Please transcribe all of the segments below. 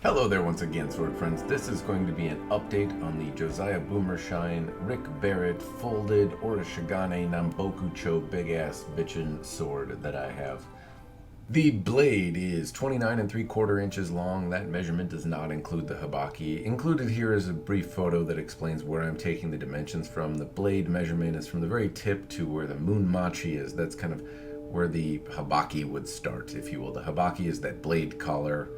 Hello there once again, sword friends. This is going to be an update on the Josiah Boomershine, Rick Barrett, folded Orishigane Nambokucho big-ass bitchin' sword that I have. The blade is 29 3/4 inches long. That measurement does not include the habaki. Included here is a brief photo that explains where I'm taking the dimensions from. The blade measurement is from the very tip to where the moonmachi is. That's kind of where the habaki would start, if you will. The habaki is that blade collar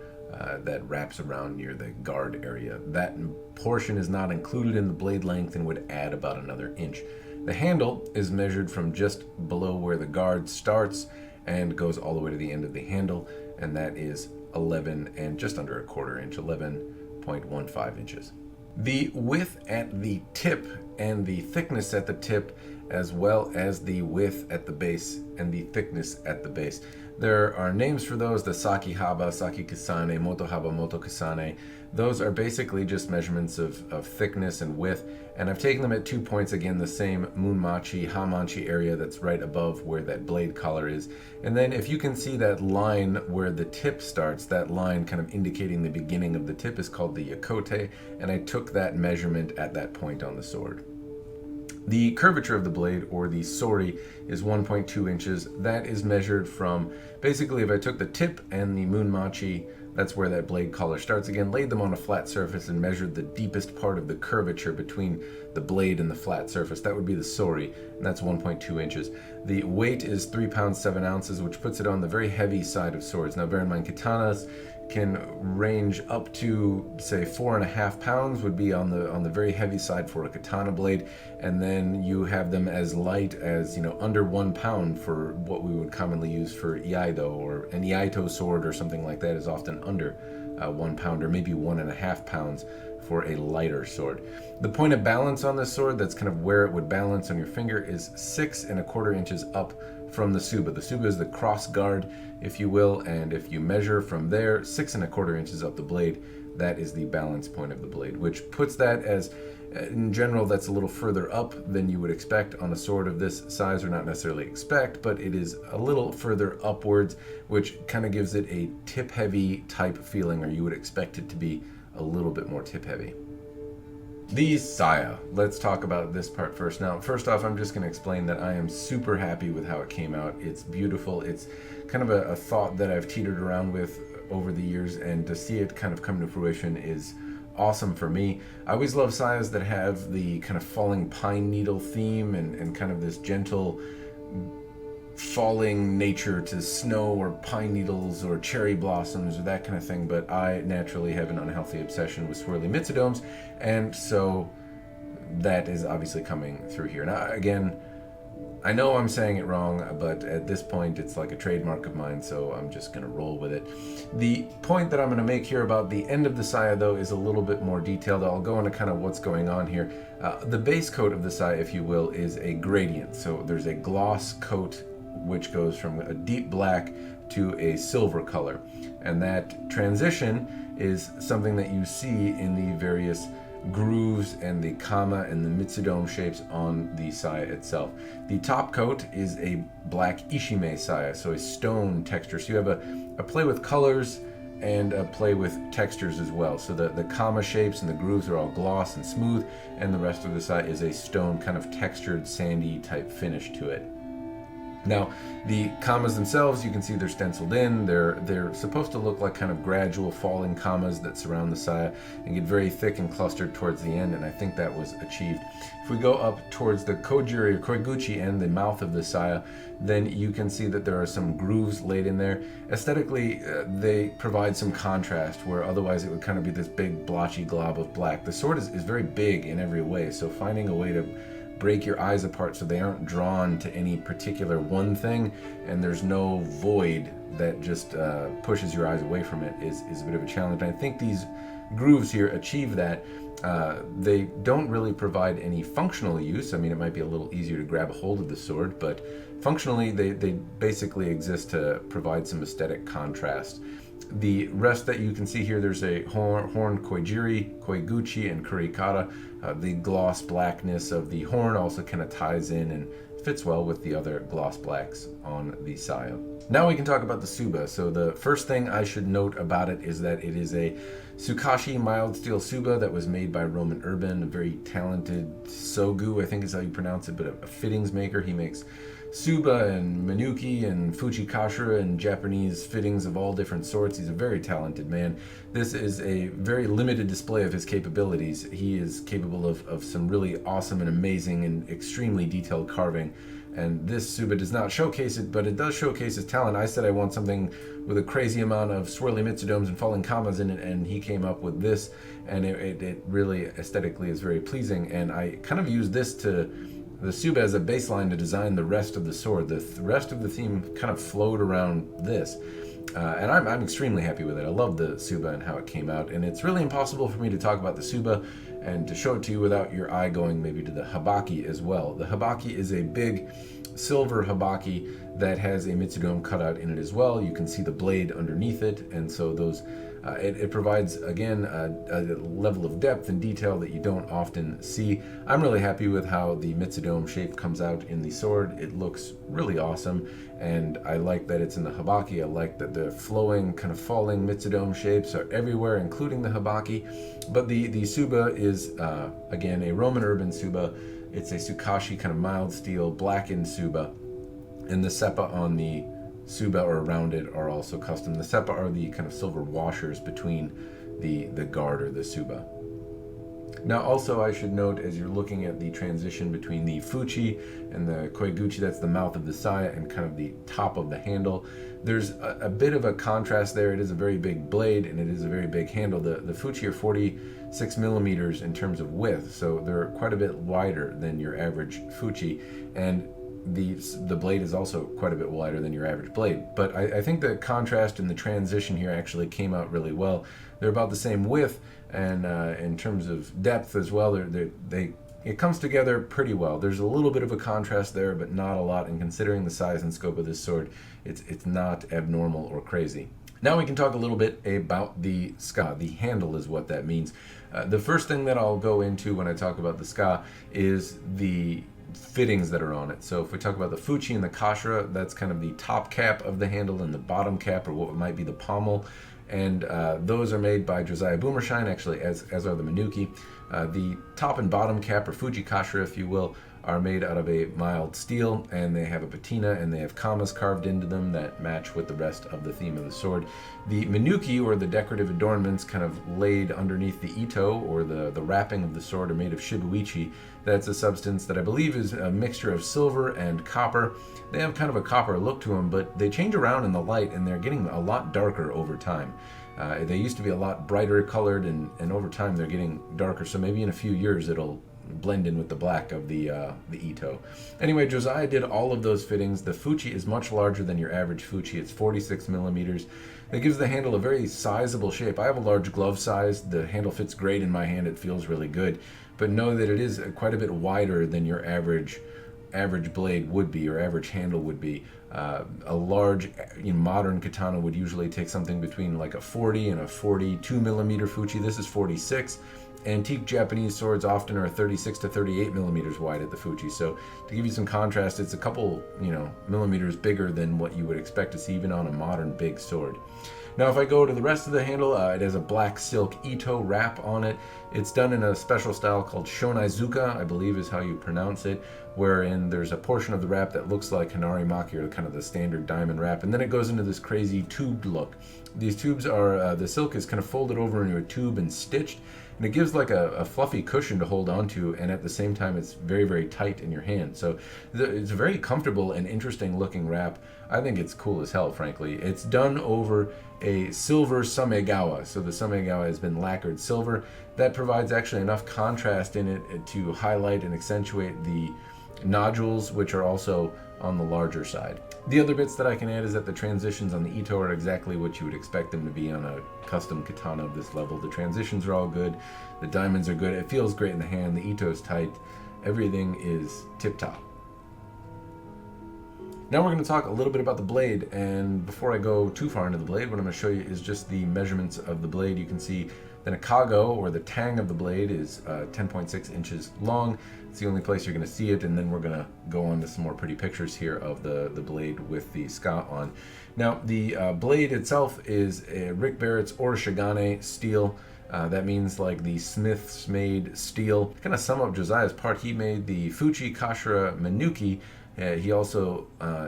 that wraps around near the guard area. That portion is not included in the blade length and would add about another inch. The handle is measured from just below where the guard starts and goes all the way to the end of the handle, and that is 11 and just under a quarter inch, 11.15 inches. The width at the tip and the thickness at the tip, as well as the width at the base and the thickness at the base. There are names for those: the Sakihaba, Sakikasane, Motohaba, Motokasane. Those are basically just measurements of thickness and width, and I've taken them at 2 points, again the same moonmachi, hamanchi area that's right above where that blade collar is. And then if you can see that line where the tip starts, that line kind of indicating the beginning of the tip is called the yakote, and I took that measurement at that point on the sword. The curvature of the blade, or the Sori, is 1.2 inches. That is measured from, basically if I took the tip and the moonmachi, that's where that blade collar starts again, laid them on a flat surface and measured the deepest part of the curvature between the blade and the flat surface. That would be the Sori, and that's 1.2 inches. The weight is 3 pounds 7 ounces, which puts it on the very heavy side of swords. Now bear in mind, katanas can range up to, say, 4.5 pounds would be on the very heavy side for a katana blade, and then you have them as light as, under 1 pound for what we would commonly use for iaido, or an iaito sword or something like that is often under 1 pound, or maybe 1.5 pounds for a lighter sword. The point of balance on this sword, that's kind of where it would balance on your finger, is 6.25 inches up from the Tsuba. The Tsuba is the cross guard, if you will, and if you measure from there 6.25 inches up the blade, that is the balance point of the blade, which puts that as, in general, that's a little further up than you would expect on a sword of this size, or not necessarily expect, but it is a little further upwards, which kind of gives it a tip-heavy type feeling, or you would expect it to be a little bit more tip-heavy. The saya. Let's talk about this part first. Now, first off, I'm just going to explain that I am super happy with how it came out. It's beautiful. It's kind of a thought that I've teetered around with over the years, and to see it kind of come to fruition is awesome for me. I always love sayas that have the kind of falling pine needle theme and kind of this gentle falling nature to snow or pine needles or cherry blossoms or that kind of thing, but I naturally have an unhealthy obsession with swirly mitsudomes, and so that is obviously coming through here. Now again, I know I'm saying it wrong, but at this point it's like a trademark of mine, so I'm just going to roll with it. The point that I'm going to make here about the end of the saya, though, is a little bit more detailed. I'll go into kind of what's going on here. The base coat of the saya, if you will, is a gradient. So there's a gloss coat which goes from a deep black to a silver color, and that transition is something that you see in the various grooves and the kama and the mitsudome shapes on the saya itself. The top coat is a black ISHIMEI saya, so a stone texture. So you have a play with colors and a play with textures as well. So the kama shapes and the grooves are all gloss and smooth, and the rest of the saya is a stone kind of textured sandy type finish to it. Now, the kamas themselves, you can see they're stenciled in. They're supposed to look like kind of gradual falling kamas that surround the saya and get very thick and clustered towards the end, and I think that was achieved. If we go up towards the kojiri or koiguchi end, the mouth of the saya, then you can see that there are some grooves laid in there. Aesthetically, they provide some contrast, where otherwise it would kind of be this big blotchy glob of black. The sword is very big in every way, so finding a way to break your eyes apart so they aren't drawn to any particular one thing and there's no void that just pushes your eyes away from it is a bit of a challenge. And I think these grooves here achieve that. They don't really provide any functional use. I mean, it might be a little easier to grab a hold of the sword, but functionally they basically exist to provide some aesthetic contrast. The rest that you can see here, there's a horn koijiri, koiguchi, and kurikata. The gloss blackness of the horn also kind of ties in and fits well with the other gloss blacks on the saya. Now we can talk about the Tsuba. So the first thing I should note about it is that it is a Tsukashi mild steel Tsuba that was made by Roman Urban, a very talented Sogu, I think is how you pronounce it, but a fittings maker. He makes Tsuba and MENUKI and FUCHI KASHIRA and Japanese fittings of all different sorts. He's a very talented man. This is a very limited display of his capabilities. He is capable of some really awesome and amazing and extremely detailed carving. And this Tsuba does not showcase it, but it does showcase his talent. I said I want something with a crazy amount of swirly mitsudomes and falling commas in it, and he came up with this, and it really aesthetically is very pleasing. And I kind of used this the Tsuba as a baseline to design the rest of the sword. The rest of the theme kind of flowed around this. And I'm extremely happy with it. I love the Tsuba and how it came out, and it's really impossible for me to talk about the Tsuba and to show it to you without your eye going maybe to the habaki as well. The habaki is a big silver habaki that has a mitsudome cutout in it as well. You can see the blade underneath it, and so those it provides, again, a level of depth and detail that you don't often see. I'm really happy with how the mitsudome shape comes out in the sword. It looks really awesome, and I like that it's in the habaki. I like that the flowing, kind of falling mitsudome shapes are everywhere, including the habaki. But the Tsuba is, again, a Roman Urban Tsuba. It's a Tsukashi kind of mild steel, blackened Tsuba, and the seppa on the Tsuba or around it are also custom. The seppa are the kind of silver washers between the guard or the Tsuba. Now also I should note, as you're looking at the transition between the fuchi and the koiguchi, that's the mouth of the saya and kind of the top of the handle, there's a bit of a contrast there. It is a very big blade and it is a very big handle. The fuchi are 46 millimeters in terms of width, so they're quite a bit wider than your average fuchi, and the blade is also quite a bit wider than your average blade. But I think the contrast and the transition here actually came out really well. They're about the same width, and in terms of depth as well, it comes together pretty well. There's a little bit of a contrast there, but not a lot, and considering the size and scope of this sword, it's not abnormal or crazy. Now we can talk a little bit about the ska. The handle is what that means. The first thing that I'll go into when I talk about the ska is the fittings that are on it. So if we talk about the fuchi and the kashira, that's kind of the top cap of the handle and the bottom cap, or what might be the pommel, and those are made by Josiah Boomershine, actually, as are the MENUKI. The top and bottom cap, or fuji kashira if you will, are made out of a mild steel, and they have a patina and they have commas carved into them that match with the rest of the theme of the sword. The MENUKI, or the decorative adornments kind of laid underneath the ito, or the wrapping of the sword, are made of SHIBUICHI. That's a substance that I believe is a mixture of silver and copper. They have kind of a copper look to them, but they change around in the light and they're getting a lot darker over time. They used to be a lot brighter colored, and over time they're getting darker, so maybe in a few years it'll blend in with the black of the ito. Anyway, Josiah did all of those fittings. The fuchi is much larger than your average fuchi. It's 46 millimeters. That gives the handle a very sizable shape. I have a large glove size. The handle fits great in my hand. It feels really good. But know that it is quite a bit wider than your average blade would be, or average handle would be. A large, modern katana would usually take something between like a 40 and a 42 millimeter fuchi. This is 46. Antique Japanese swords often are 36 to 38 millimeters wide at the fuchi. So to give you some contrast, it's a couple, millimeters bigger than what you would expect to see even on a modern big sword. Now if I go to the rest of the handle, it has a black silk ito wrap on it. It's done in a special style called SHONAI-ZUKA, I believe is how you pronounce it, wherein there's a portion of the wrap that looks like Hanari-Maki, or kind of the standard diamond wrap, and then it goes into this crazy tubed look. These tubes are, the silk is kind of folded over into a tube and stitched, and it gives like a fluffy cushion to hold onto, and at the same time it's very, very tight in your hand. So it's a very comfortable and interesting looking wrap. I think it's cool as hell, frankly. It's done over a silver samegawa. So the samegawa has been lacquered silver. That provides actually enough contrast in it to highlight and accentuate the nodules, which are also on the larger side. The other bits that I can add is that the transitions on the ito are exactly what you would expect them to be on a custom katana of this level. The transitions are all good, the diamonds are good, it feels great in the hand, the ito is tight, everything is tip-top. Now we're going to talk a little bit about the blade, and before I go too far into the blade, what I'm going to show you is just the measurements of the blade. You can see the Nagago, or the Tang of the blade, is 10.6 inches long. It's the only place you're going to see it, and then we're going to go on to some more pretty pictures here of the blade with the ska on. Now, the blade itself is a Rick Barrett's Orishigane steel. That means like the smith's made steel. Kind of sum up Josiah's part, he made the FUCHI, KASHIRA, MENUKI. He also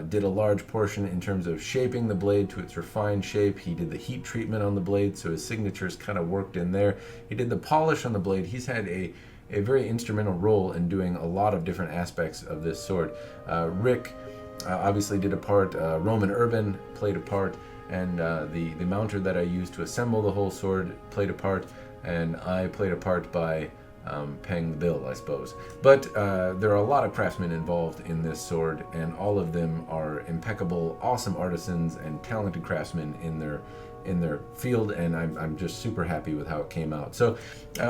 did a large portion in terms of shaping the blade to its refined shape. He did the heat treatment on the blade, so his signatures kind of worked in there. He did the polish on the blade. He's had a very instrumental role in doing a lot of different aspects of this sword. Rick obviously did a part, Roman Urban played a part, and the mounter that I used to assemble the whole sword played a part, and I played a part by paying the bill, I suppose. But there are a lot of craftsmen involved in this sword, and all of them are impeccable, awesome artisans and talented craftsmen in their field, and I'm just super happy with how it came out. So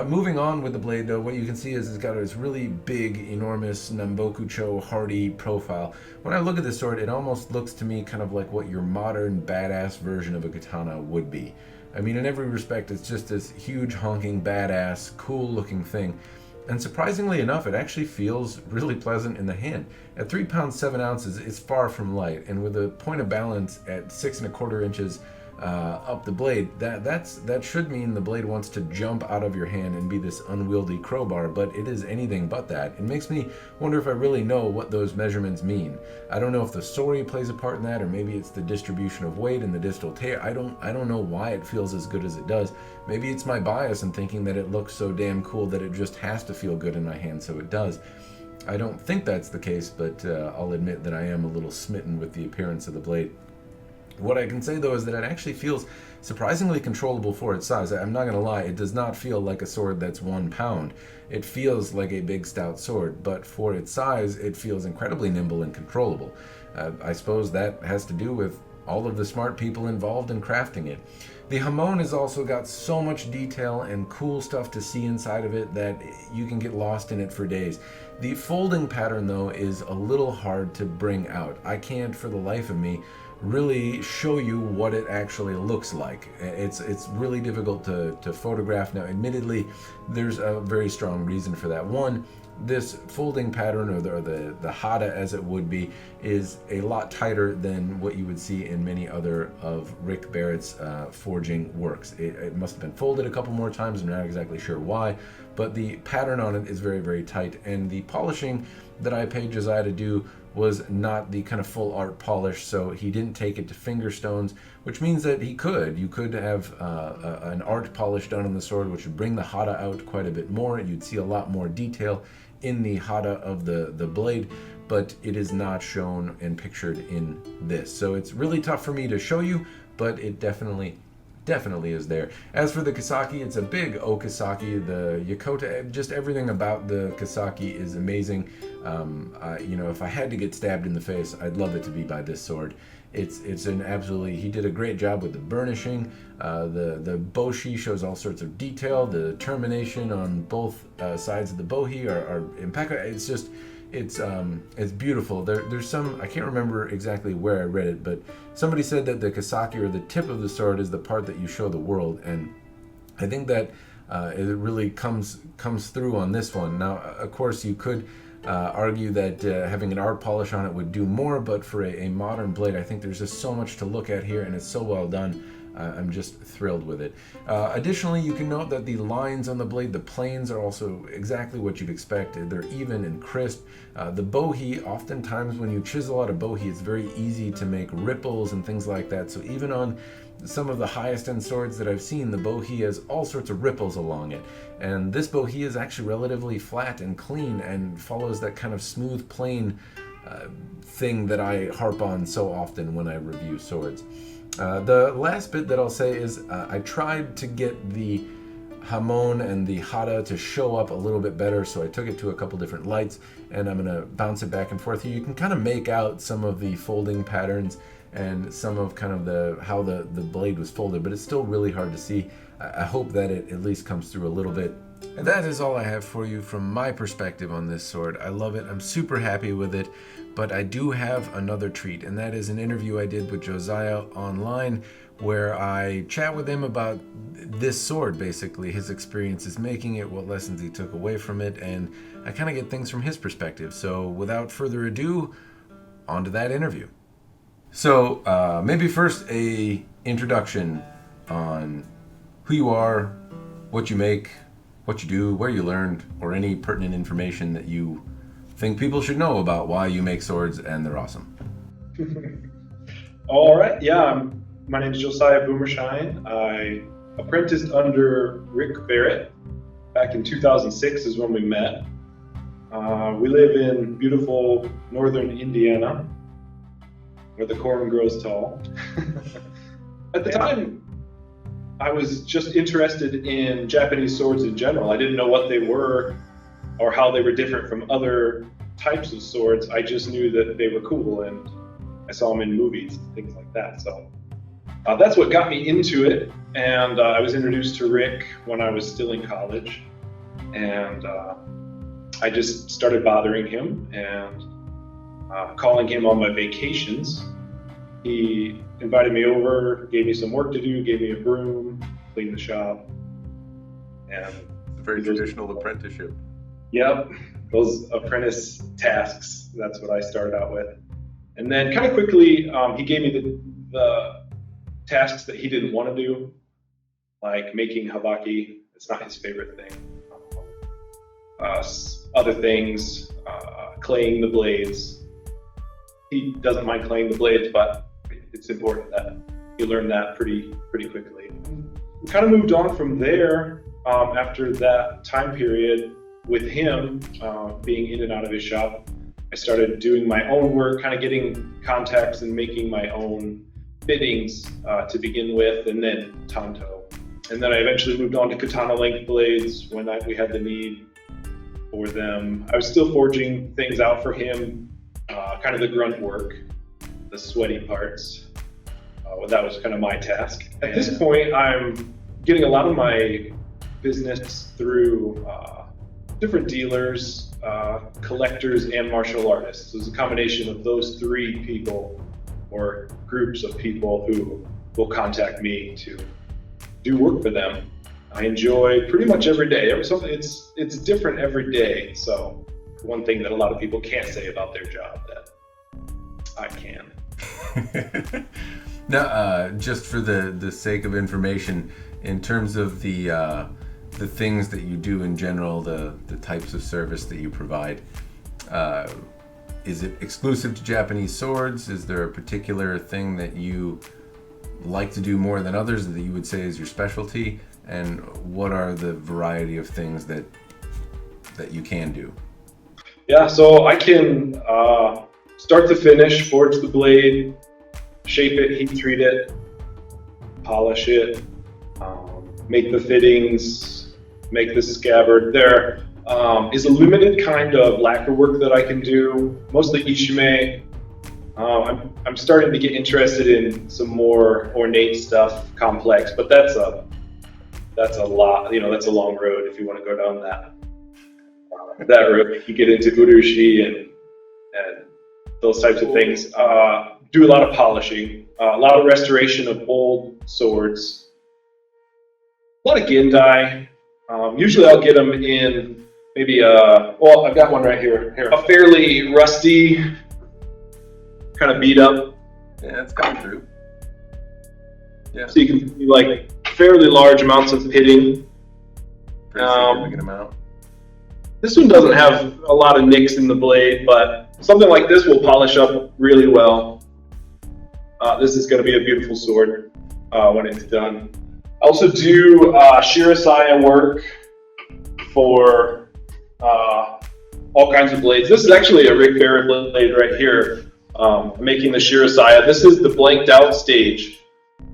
moving on with the blade, though, what you can see is it's got this really big, enormous Nambokucho hardy profile. When I look at this sword, it almost looks to me kind of like what your modern badass version of a katana would be. I mean, in every respect, it's just this huge, honking, badass, cool-looking thing. And surprisingly enough, it actually feels really pleasant in the hand. At 3 pounds 7 ounces, it's far from light. And with a point of balance at 6 1/4 inches up the blade, that should mean the blade wants to jump out of your hand and be this unwieldy crowbar, but it is anything but that. It makes me wonder if I really know what those measurements mean. I don't know if the Sori plays a part in that, or maybe it's the distribution of weight in the distal tear. I don't know why it feels as good as it does. Maybe it's my bias in thinking that it looks so damn cool that it just has to feel good in my hand, so it does. I don't think that's the case, but I'll admit that I am a little smitten with the appearance of the blade. What I can say, though, is that it actually feels surprisingly controllable for its size. I'm not going to lie, it does not feel like a sword that's 1 pound. It feels like a big, stout sword, but for its size, it feels incredibly nimble and controllable. I suppose that has to do with all of the smart people involved in crafting it. The hamon has also got so much detail and cool stuff to see inside of it that you can get lost in it for days. The folding pattern, though, is a little hard to bring out. I can't, for the life of me, really show you what it actually looks like. It's really difficult to photograph. Now, admittedly, there's a very strong reason for that. One, this folding pattern, or the hada as it would be, is a lot tighter than what you would see in many other of Rick Barrett's forging works. It must have been folded a couple more times, I'm not exactly sure why, but the pattern on it is very, very tight, and the polishing that I paid Josiah to do was not the kind of full art polish, so he didn't take it to finger stones, which means that you could have an art polish done on the sword, which would bring the hada out quite a bit more. You'd see a lot more detail in the hada of the blade, but it is not shown and pictured in this. So it's really tough for me to show you, but it definitely is there. As for the Kasaki, it's a big Okasaki. The Yokota, just everything about the Kasaki is amazing. You know, if I had to get stabbed in the face, I'd love it to be by this sword. It's an absolutely, he did a great job with the burnishing. The boshi shows all sorts of detail. The termination on both sides of the bohi are impeccable. It's just, it's beautiful. There's some, I can't remember exactly where I read it, but somebody said that the Kasaki, or the tip of the sword, is the part that you show the world, and I think that it really comes through on this one. Now, of course, you could argue that having an art polish on it would do more, but for a modern blade, I think there's just so much to look at here, and it's so well done. I'm just thrilled with it. Additionally, you can note that the lines on the blade, the planes, are also exactly what you'd expect. They're even and crisp. The bohi, oftentimes when you chisel out a bohi, it's very easy to make ripples and things like that. So even on some of the highest end swords that I've seen, the bohi has all sorts of ripples along it. And this bohi is actually relatively flat and clean and follows that kind of smooth plane thing that I harp on so often when I review swords. The last bit that I'll say is I tried to get the hamon and the hada to show up a little bit better, so I took it to a couple different lights, and I'm going to bounce it back and forth here. You can kind of make out some of the folding patterns and some of kind of how the blade was folded, but it's still really hard to see. I hope that it at least comes through a little bit. And that is all I have for you from my perspective on this sword. I love it. I'm super happy with it. But I do have another treat, and that is an interview I did with Josiah online where I chat with him about this sword, basically, his experiences making it, what lessons he took away from it, and I kind of get things from his perspective. So without further ado, on to that interview. So maybe first a introduction on who you are, what you make, what you do, where you learned, or any pertinent information that you think people should know about why you make swords and they're awesome. All right, yeah, my name is Josiah Boomershine. I apprenticed under Rick Barrett back in 2006 is when we met. We live in beautiful northern Indiana where the corn grows tall. At the time, I was just interested in Japanese swords in general. I didn't know what they were or how they were different from other types of swords. I just knew that they were cool and I saw them in movies and things like that. So that's what got me into it. And I was introduced to Rick when I was still in college. And I just started bothering him and calling him on my vacations. He invited me over, gave me some work to do, gave me a broom, cleaned the shop. And it's a very traditional apprenticeship. Yep, those apprentice tasks, that's what I started out with. And then kind of quickly, he gave me the tasks that he didn't want to do, like making habaki. It's not his favorite thing. Other things, claying the blades. He doesn't mind claying the blades, but it's important that you learn that pretty quickly. We kind of moved on from there after that time period. With him being in and out of his shop, I started doing my own work, kind of getting contacts and making my own fittings to begin with, and then tanto. And then I eventually moved on to katana length blades when we had the need for them. I was still forging things out for him, kind of the grunt work, the sweaty parts. That was kind of my task. At this point, I'm getting a lot of my business through different dealers, collectors, and martial artists. So it's a combination of those three people or groups of people who will contact me to do work for them. I enjoy pretty much every day. It's different every day. So one thing that a lot of people can't say about their job that I can. Now, just for the sake of information, in terms of the things that you do in general, the types of service that you provide, is it exclusive to Japanese swords? Is there a particular thing that you like to do more than others that you would say is your specialty? And what are the variety of things that you can do? Yeah, so I can start to finish, forge the blade, shape it, heat treat it, polish it, make the fittings, make the scabbard. There is a limited kind of lacquer work that I can do, mostly ISHIMEI. I'm starting to get interested in some more ornate stuff, complex, but that's a lot, that's a long road if you want to go down that road. You get into urushi and those types of things. Do a lot of polishing, a lot of restoration of old swords, a lot of gendai. Usually I'll get them in maybe well, I've got one right here. A fairly rusty, kind of beat up. Yeah, it's coming through. Yeah. So you can see like fairly large amounts of pitting. Pretty significant amount. This one doesn't have a lot of nicks in the blade, but something like this will polish up really well. This is going to be a beautiful sword when it's done. I also do shirasaya work for all kinds of blades. This is actually a Rick Barrett blade right here. Making the shirasaya. This is the blanked out stage.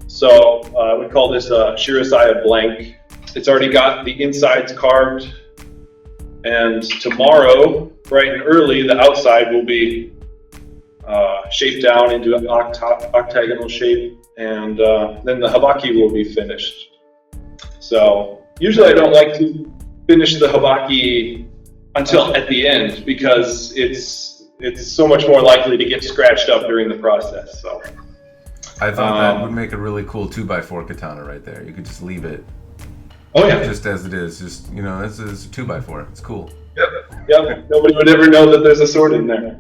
So we call this a shirasaya blank. It's already got the insides carved. And tomorrow, bright and early, the outside will be shaped down into an octagonal shape, and then the habaki will be finished. So usually I don't like to finish the habaki until at the end because it's so much more likely to get scratched up during the process. So I thought that would make a really cool 2x4 katana right there. You could just leave it. Oh yeah, just as it is. Just this is a 2x4. It's cool. Yep. Nobody would ever know that there's a sword in there.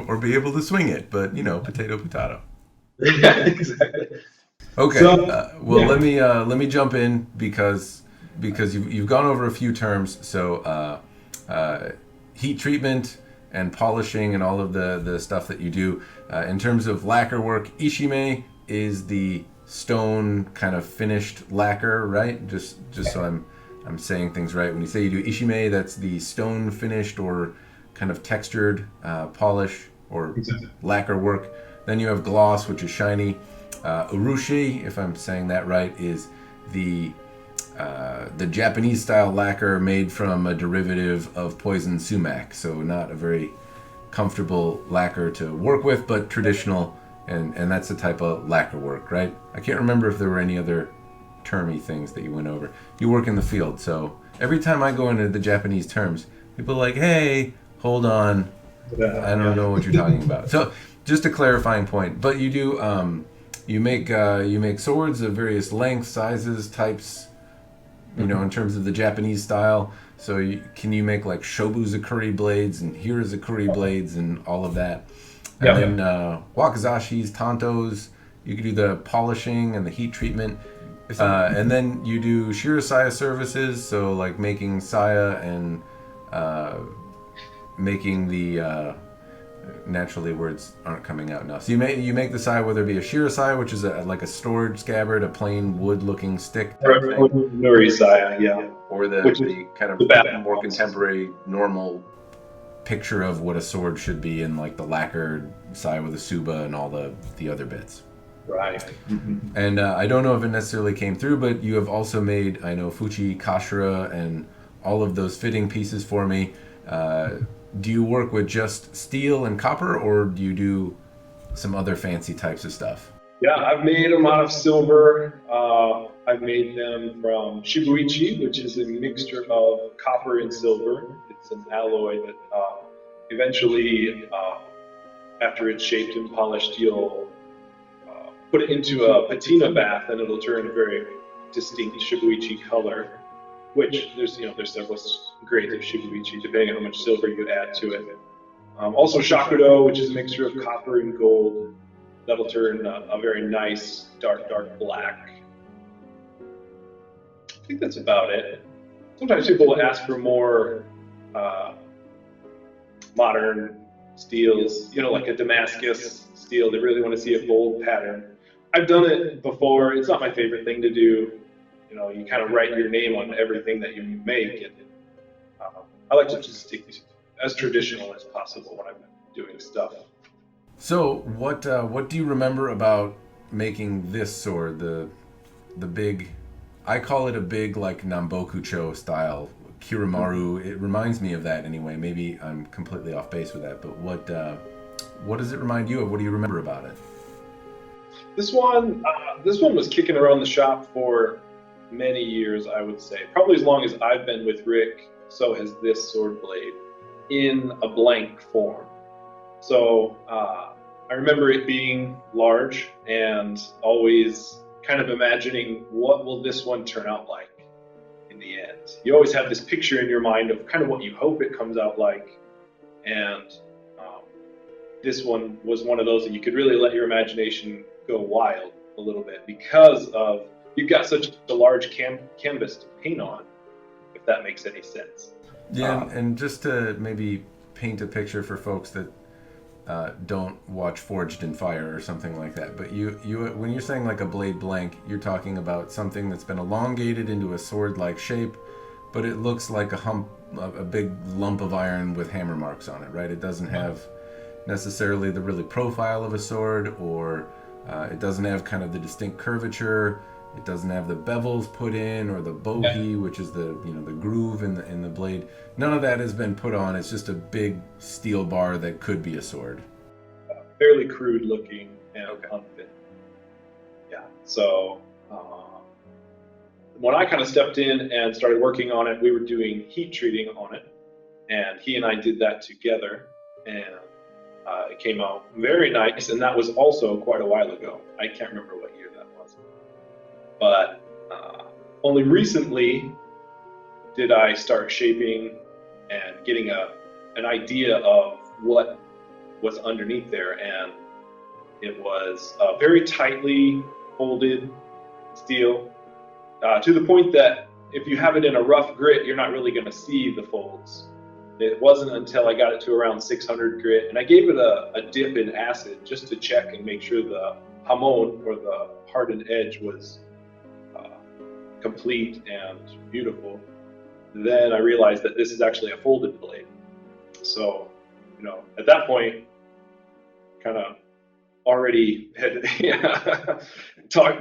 Or be able to swing it, but potato. Yeah, exactly. Okay. So, let me jump in because you've gone over a few terms. So heat treatment and polishing and all of the stuff that you do. In terms of lacquer work, ISHIMEI is the stone kind of finished lacquer, right? Just so I'm saying things right. When you say you do ISHIMEI, that's the stone finished or kind of textured polish or lacquer work. Then you have gloss, which is shiny. Urushi, if I'm saying that right, is the Japanese style lacquer made from a derivative of poison sumac. So not a very comfortable lacquer to work with, but traditional, and that's the type of lacquer work, right? I can't remember if there were any other termy things that you went over. You work in the field, so every time I go into the Japanese terms, people are like, hey, hold on, I don't know what you're talking about. So just a clarifying point, but you do you make swords of various lengths, sizes, types, in terms of the Japanese style. So can you make like Shobuzakuri blades and Hirazakuri blades and all of that? And then wakazashis, tantos, you can do the polishing and the heat treatment. And then you do shirasaya services, so like making saya and making the naturally words aren't coming out now. So you make the saya, whether it be a shirasaya, which is like a storage scabbard, a plain wood-looking stick, or nuri saya, yeah, or the kind of more contemporary, normal picture of what a sword should be in like the lacquered saya with a tsuba and all the other bits. Right. Mm-hmm. And I don't know if it necessarily came through, but you have also made, I know, FUCHI, KASHIRA, and all of those fitting pieces for me. Do you work with just steel and copper, or do you do some other fancy types of stuff? Yeah, I've made them out of silver. I've made them from SHIBUICHI, which is a mixture of copper and silver. It's an alloy that eventually, after it's shaped and polished, you'll put it into a patina bath, and it'll turn a very distinct SHIBUICHI color. Which there's several grades of SHIBUICHI depending on how much silver you add to it. Also shakudo, which is a mixture of copper and gold. That'll turn a very nice dark black. I think that's about it. Sometimes people will ask for more modern steels, like a Damascus steel. They really want to see a bold pattern. I've done it before. It's not my favorite thing to do. You kind of write your name on everything that you make, and I like to just stick as traditional as possible when I'm doing stuff. So, what do you remember about making this sword, the big? I call it a big like Nambokucho style Kiramaru. It reminds me of that anyway. Maybe I'm completely off base with that, but what does it remind you of? What do you remember about it? This one was kicking around the shop for many years, I would say. Probably as long as I've been with Rick, so has this sword blade in a blank form. So I remember it being large and always kind of imagining what will this one turn out like in the end. You always have this picture in your mind of kind of what you hope it comes out like, and this one was one of those that you could really let your imagination go wild a little bit because of you've got such a large canvas to paint on, if that makes any sense. Yeah, and just to maybe paint a picture for folks that don't watch Forged in Fire or something like that, but you when you're saying like a blade blank, you're talking about something that's been elongated into a sword-like shape, but it looks like a big lump of iron with hammer marks on it, right? It doesn't have necessarily the really profile of a sword, or it doesn't have kind of the distinct curvature. It doesn't have the bevels put in, or the bohi, which is the the groove in the blade. None of that has been put on. It's just a big steel bar that could be a sword. Fairly crude looking and unfit. Yeah. So when I kind of stepped in and started working on it, we were doing heat treating on it, and he and I did that together, and it came out very nice. And that was also quite a while ago. I can't remember what year that was, but only recently did I start shaping and getting an idea of what was underneath there, and it was very tightly folded steel, to the point that if you have it in a rough grit, you're not really going to see the folds. It wasn't until I got it to around 600 grit, and I gave it a dip in acid just to check and make sure the hamon, or the hardened edge, was complete and beautiful. Then I realized that this is actually a folded blade. So, at that point, kind of already had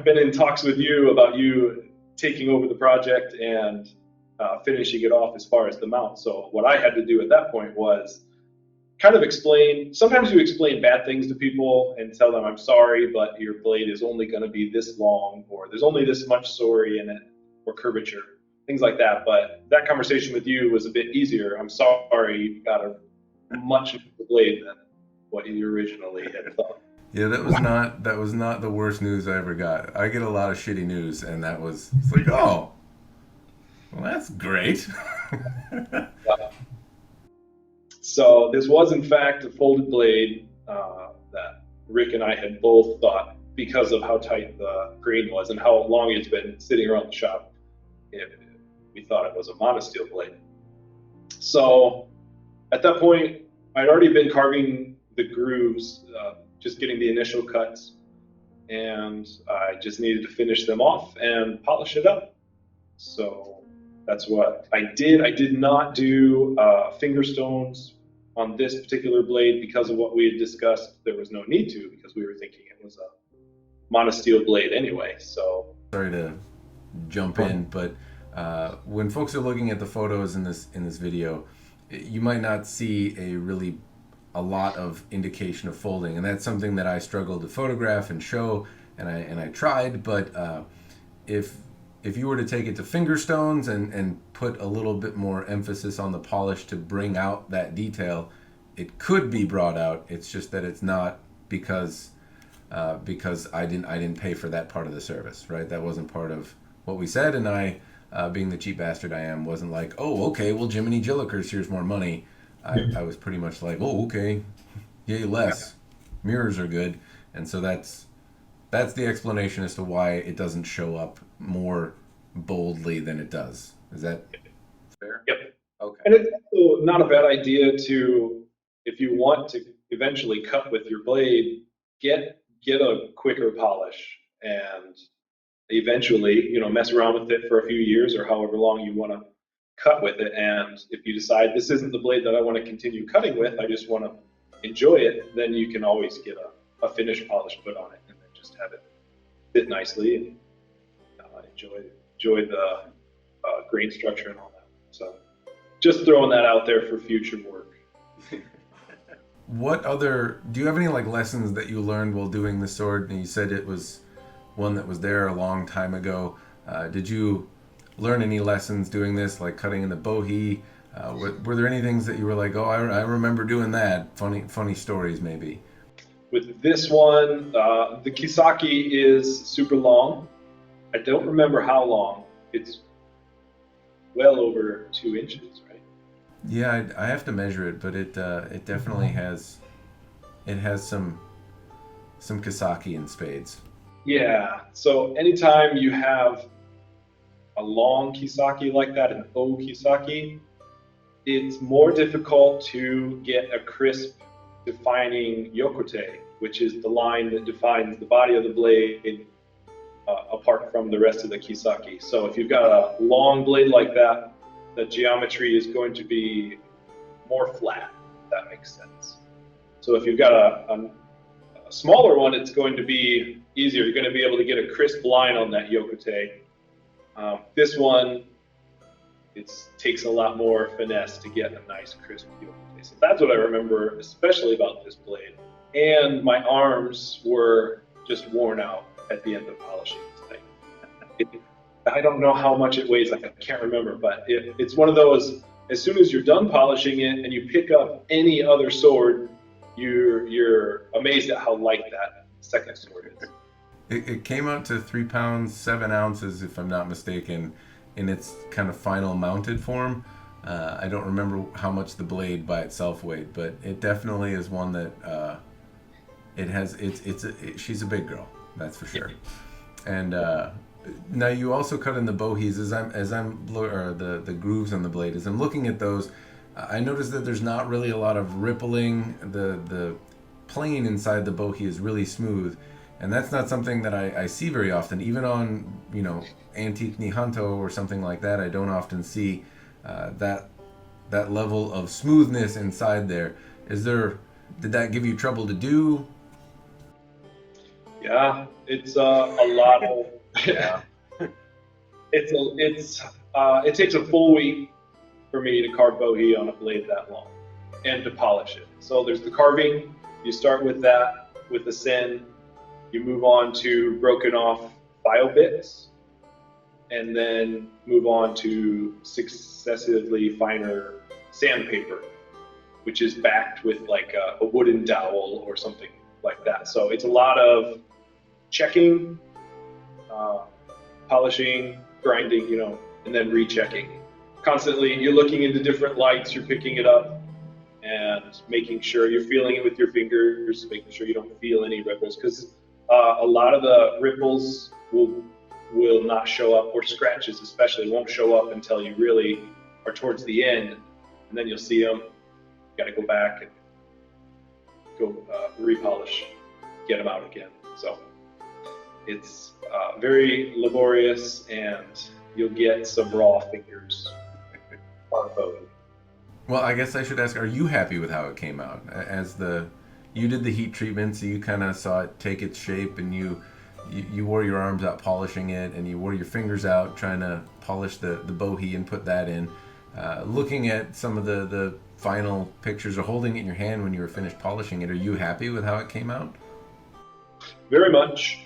been in talks with you about you taking over the project and finishing it off as far as the mount. So what I had to do at that point was kind of explain. Sometimes you explain bad things to people and tell them, I'm sorry, but your blade is only going to be this long, or there's only this much Sori in it, or curvature, things like that. But that conversation with you was a bit easier. I'm sorry, you got a much bigger blade than what you originally had thought. Yeah, that was not the worst news I ever got. I get a lot of shitty news, and it's like, oh, well, that's great. So this was in fact a folded blade that Rick and I had both thought, because of how tight the grain was and how long it's been sitting around the shop, we thought it was a monosteel blade. So at that point, I'd already been carving the grooves, just getting the initial cuts, and I just needed to finish them off and polish it up. So that's what I did. I did not do finger stones on this particular blade because of what we had discussed. There was no need to, because we were thinking it was a monosteel blade anyway. So sorry to jump in, but when folks are looking at the photos in this video, you might not see a lot of indication of folding, and that's something that I struggled to photograph and show, and I tried. But if you were to take it to finger stones and put a little bit more emphasis on the polish to bring out that detail, it could be brought out. It's just that it's not, because I didn't pay for that part of the service, right? That wasn't part of what we said, and I, being the cheap bastard I am, wasn't like, oh, okay, well, Jiminy Jillikers, here's more money. I was pretty much like, oh, okay, yay, less. Mirrors are good. And so that's the explanation as to why it doesn't show up more boldly than it does. Is that fair? Yep. Okay. And it's also not a bad idea to, if you want to eventually cut with your blade, get a quicker polish, and eventually, mess around with it for a few years or however long you want to cut with it. And if you decide this isn't the blade that I want to continue cutting with, I just want to enjoy it, then you can always get a finished polish put on it, and then just have it fit nicely and enjoy the grain structure and all that. So just throwing that out there for future work. Do you have any lessons that you learned while doing the sword? And you said it was one that was there a long time ago. Did you learn any lessons doing this, like cutting in the bohi? Were there any things that you were like, oh, I remember doing that? Funny stories, maybe. With this one, the kisaki is super long. I don't remember how long. It's well over 2 inches, right? Yeah, I have to measure it, but it definitely has some kisaki in spades. Yeah. So anytime you have a long kisaki like that, an O kisaki, it's more difficult to get a crisp defining yokote, which is the line that defines the body of the blade apart from the rest of the kisaki. So if you've got a long blade like that, the geometry is going to be more flat, if that makes sense. So if you've got a smaller one, it's going to be easier. You're going to be able to get a crisp line on that yokote. This one, it takes a lot more finesse to get a nice crisp yokote. So that's what I remember, especially about this blade. And my arms were just worn out at the end of polishing tonight. I don't know how much it weighs. Like, I can't remember, but it's one of those. As soon as you're done polishing it and you pick up any other sword, you're amazed at how light that second sword is. It came out to 3 pounds 7 ounces, if I'm not mistaken, in its kind of final mounted form. I don't remember how much the blade by itself weighed, but it definitely is one that it has. She's a big girl, that's for sure. And now you also cut in the bohies or the grooves on the blade. As I'm looking at those, I noticed that there's not really a lot of rippling. The plane inside the bohi is really smooth. And that's not something that I see very often. Even on, antique Nihanto or something like that, I don't often see that level of smoothness inside there. Did that give you trouble to do? Yeah, it's a lot of. Yeah, it takes a full week for me to carve bohi on a blade that long, and to polish it. So there's the carving. You start with that with the sen. You move on to broken off file bits, and then move on to successively finer sandpaper, which is backed with like a wooden dowel or something like that. So it's a lot of checking, polishing, grinding, and then rechecking. Constantly, you're looking into different lights, you're picking it up, and making sure you're feeling it with your fingers, making sure you don't feel any ripples, because a lot of the ripples will not show up, or scratches especially won't show up until you really are towards the end, and then you'll see them. You got to go back and go repolish, get them out again. So it's very laborious, and you'll get some raw fingers on both. Well, I guess I should ask, are you happy with how it came out? You did the heat treatment, so you kind of saw it take its shape, and you wore your arms out polishing it, and you wore your fingers out trying to polish the bohi and put that in. Looking at some of the final pictures, or holding it in your hand when you were finished polishing it, are you happy with how it came out? Very much.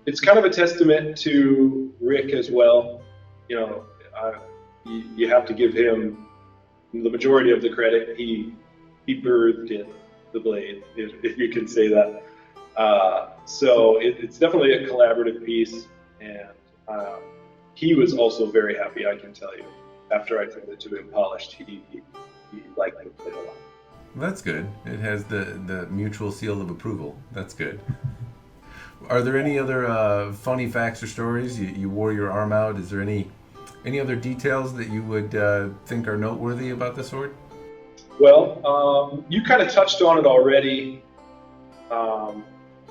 It's kind of a testament to Rick as well. You have to give him the majority of the credit. He birthed it, the blade, if you can say that. So it's definitely a collaborative piece, and he was also very happy, I can tell you. After I took it to him polished, he liked the blade a lot. That's good. It has the mutual seal of approval. That's good. Are there any other funny facts or stories? You wore your arm out. Is there any other details that you would think are noteworthy about the sword? Well, you kind of touched on it already.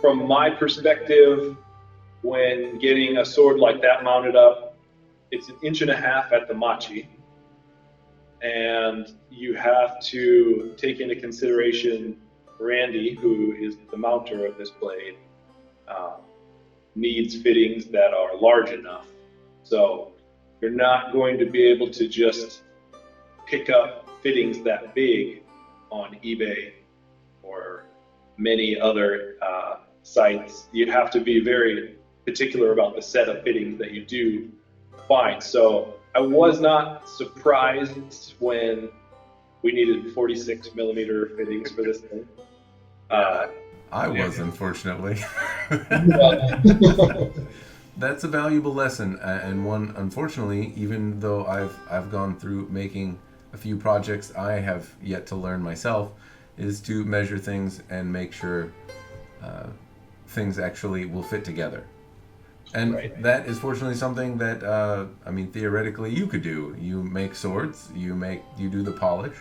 From my perspective, when getting a sword like that mounted up, it's 1.5 inches at the machi, and you have to take into consideration Randy, who is the mounter of this blade, needs fittings that are large enough. So you're not going to be able to just pick up fittings that big on eBay or many other sites. You have to be very particular about the set of fittings that you do find. So I was not surprised when we needed 46 millimeter fittings for this thing. I was, unfortunately. That's a valuable lesson, and one, unfortunately, even though I've gone through making a few projects, I have yet to learn myself, is to measure things and make sure things actually will fit together. And right. That is fortunately something that, theoretically you could do. You make swords, you do the polish,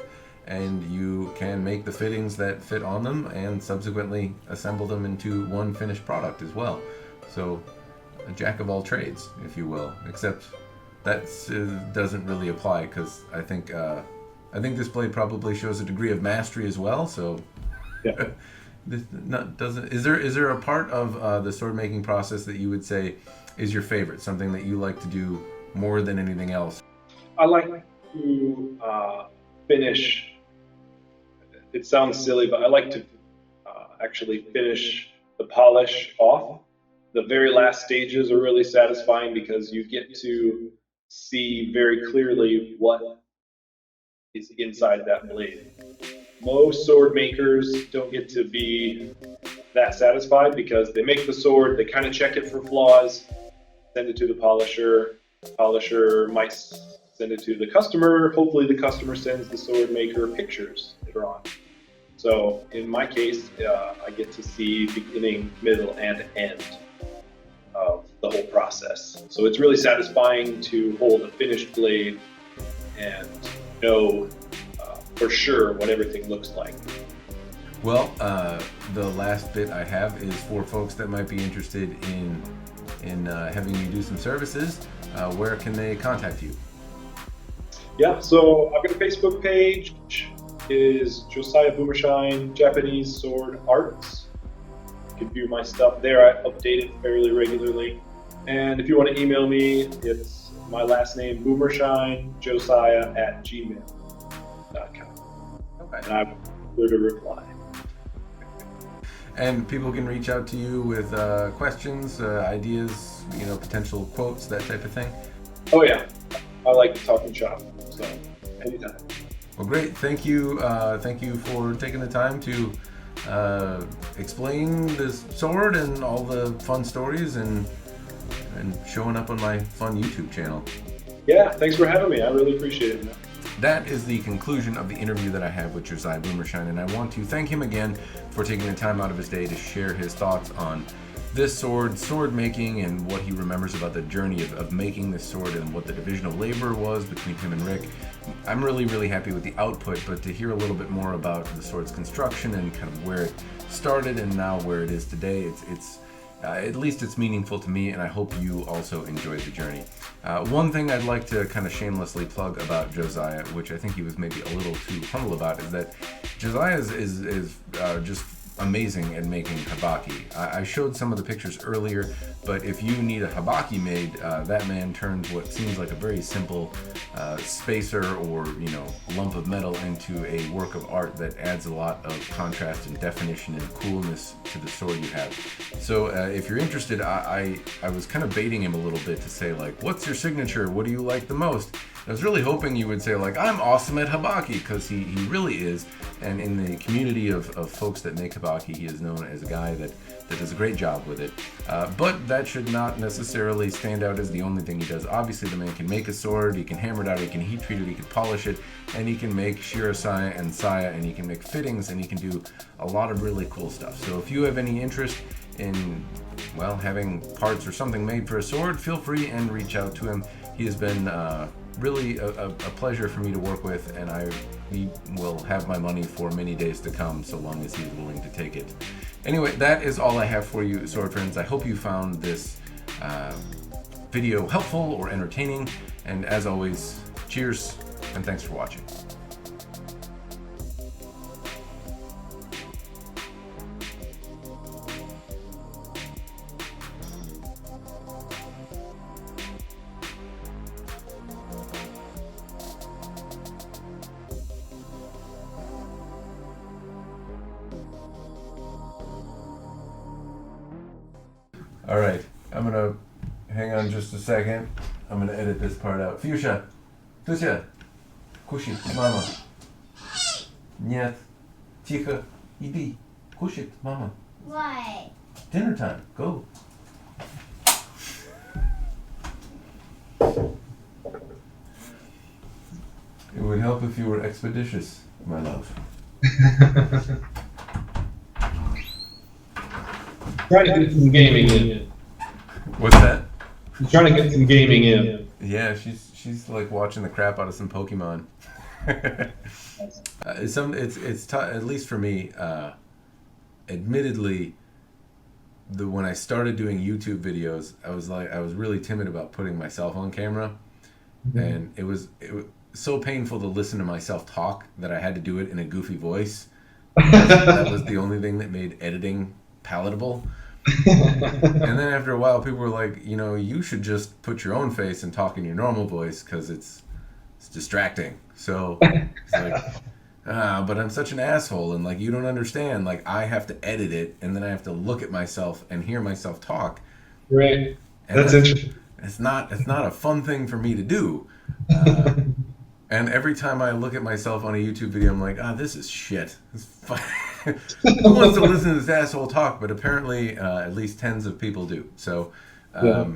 and you can make the fittings that fit on them and subsequently assemble them into one finished product as well. So a jack of all trades, if you will, except that doesn't really apply, because I think this blade probably shows a degree of mastery as well. So yeah. Is there a part of the sword making process that you would say is your favorite, something that you like to do more than anything else? I like to finish. It sounds silly, but I like to actually finish the polish off the very last stages are really satisfying because you get to see very clearly what is inside that blade. Most sword makers don't get to be that satisfied because they make the sword, they kind of check it for flaws, send it to the polisher. Polisher might send it to the customer. Hopefully the customer sends the sword maker pictures later on. So in my case, I get to see beginning, middle, and end of the whole process. So it's really satisfying to hold a finished blade and know for sure what everything looks like. Well, the last bit I have is for folks that might be interested in having you do some services. Where can they contact you? Yeah, so I've got a Facebook page. It is Josiah Boomershine Japanese Sword Arts. You can view my stuff there. I update it fairly regularly. And if you want to email me, it's my last name, boomershinejosiah@gmail.com. Okay. And I'm there to reply. And people can reach out to you with questions, ideas, potential quotes, that type of thing. Oh yeah, I like talking shop, so anytime. Well, great. Thank you. Thank you for taking the time to explain this sword and all the fun stories and showing up on my fun YouTube channel. Yeah, thanks for having me. I really appreciate it, man. That is the conclusion of the interview that I have with Josiah Boomershine, and I want to thank him again for taking the time out of his day to share his thoughts on this sword making, and what he remembers about the journey of making this sword and what the division of labor was between him and Rick. I'm really, really happy with the output, but to hear a little bit more about the sword's construction and kind of where it started and now where it is today, it's at least it's meaningful to me, and I hope you also enjoyed the journey. One thing I'd like to kind of shamelessly plug about Josiah, which I think he was maybe a little too humble about, is that Josiah is just amazing at making habaki. I showed some of the pictures earlier, but if you need a habaki made, that man turns what seems like a very simple spacer or lump of metal into a work of art that adds a lot of contrast and definition and coolness to the sword you have. So if you're interested, I was kind of baiting him a little bit to say, like, what's your signature? What do you like the most? I was really hoping you would say, like, I'm awesome at habaki, because he really is. And in the community of folks that make habaki, he is known as a guy that does a great job with it. But that should not necessarily stand out as the only thing he does. Obviously, the man can make a sword, he can hammer it out, he can heat treat it, he can polish it, and he can make shirasaya and saya, and he can make fittings, and he can do a lot of really cool stuff. So if you have any interest in, well, having parts or something made for a sword, feel free and reach out to him. He has been really a pleasure for me to work with, and he will have my money for many days to come, so long as he's willing to take it. Anyway, that is all I have for you, sword friends. I hope you found this video helpful or entertaining, and as always, cheers and thanks for watching. All right, I'm gonna hang on just a second. I'm gonna edit this part out. Fuchsia, кушать, мама. Нет, тихо, иди, кушать, мама. What? Dinner time. Go. It would help if you were expeditious, my love. Trying to get some gaming in. What's that? I'm trying to get some gaming in. Yeah, she's like watching the crap out of some Pokemon. It's tough, at least for me. Admittedly, when I started doing YouTube videos, I was really timid about putting myself on camera, and it was so painful to listen to myself talk that I had to do it in a goofy voice. That was the only thing that made editing palatable. And then after a while, people were like, you should just put your own face and talk in your normal voice because it's distracting. So it's like, but I'm such an asshole, and like, you don't understand. Like, I have to edit it, and then I have to look at myself and hear myself talk Right. And That's interesting. it's not a fun thing for me to do. And every time I look at myself on a YouTube video, I'm like, this is shit. Who wants to listen to this asshole talk? But apparently, at least tens of people do. So, Yeah.